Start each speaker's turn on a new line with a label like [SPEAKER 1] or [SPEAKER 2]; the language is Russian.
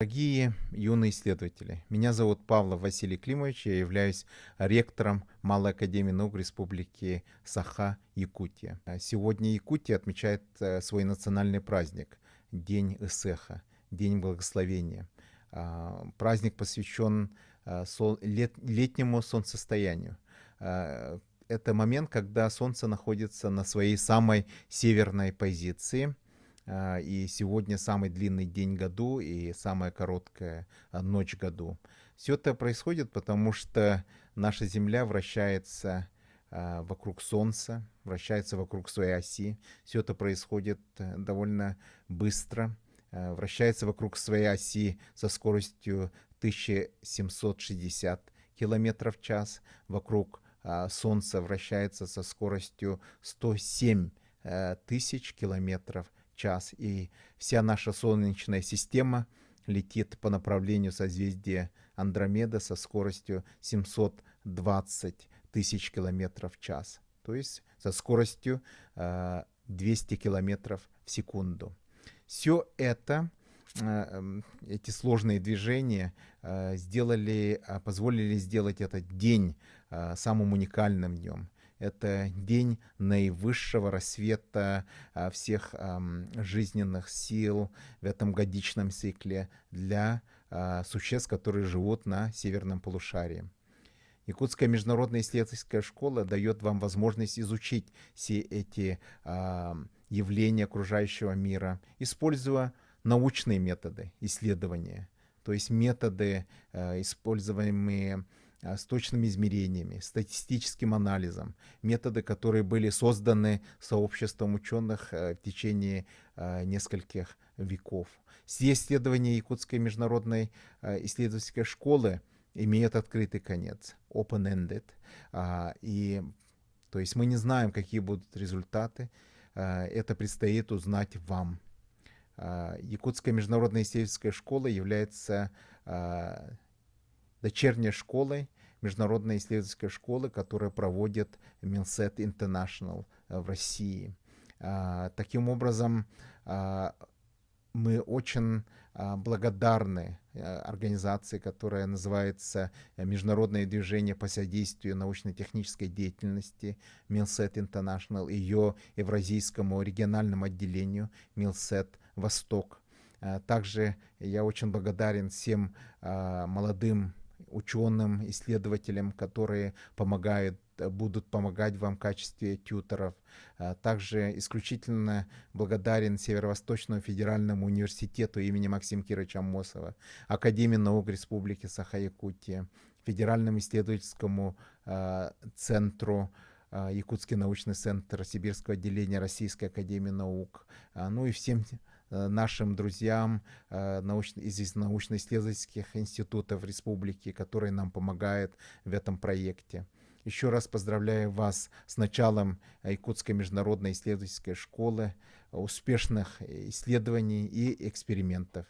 [SPEAKER 1] Дорогие юные исследователи, меня зовут Павлов Василий Климович, я являюсь ректором Малой академии наук Республики Саха-Якутия. Сегодня Якутия отмечает свой национальный праздник — День Исеха, День Благословения. Праздник посвящен летнему солнцестоянию. Это момент, когда Солнце находится на своей самой северной позиции. И сегодня самый длинный день году и самая короткая ночь году. Все это происходит, потому что наша Земля вращается вокруг Солнца, вращается вокруг своей оси. Все это происходит довольно быстро. Вращается вокруг своей оси со скоростью 1760 километров в час. Вокруг Солнца вращается со скоростью 107 тысяч километров в час. И вся наша Солнечная система летит по направлению созвездия Андромеда со скоростью 720 тысяч километров в час. То есть со скоростью 200 километров в секунду. Все это, эти сложные движения позволили сделать этот день самым уникальным днем. Это день наивысшего рассвета всех жизненных сил в этом годичном цикле для существ, которые живут на северном полушарии. Якутская международная исследовательская школа дает вам возможность изучить все эти явления окружающего мира, используя научные методы исследования, то есть методы, используемые с точными измерениями, статистическим анализом, методы, которые были созданы сообществом ученых в течение нескольких веков. Все исследования Якутской международной исследовательской школы имеют открытый конец, open-ended, и то есть мы не знаем, какие будут результаты, это предстоит узнать вам. Якутская международная исследовательская школа является дочерней школой международной исследовательской школы, которая проводит Milset International в России. Таким образом, мы очень благодарны организации, которая называется Международное движение по содействию научно-технической деятельности Milset International, ее евразийскому региональному отделению Milset Восток. Также я очень благодарен всем молодым ученым, исследователям, которые будут помогать вам в качестве тьюторов. Также исключительно благодарен Северо-Восточному федеральному университету имени Максима Кировича Амосова, Академии наук Республики Саха-Якутия, Федеральному исследовательскому центру Якутский научный центр Сибирского отделения Российской академии наук, ну и всем нашим друзьям из научно-исследовательских институтов республики, которые нам помогают в этом проекте. Еще раз поздравляю вас с началом Якутской международной исследовательской школы, успешных исследований и экспериментов.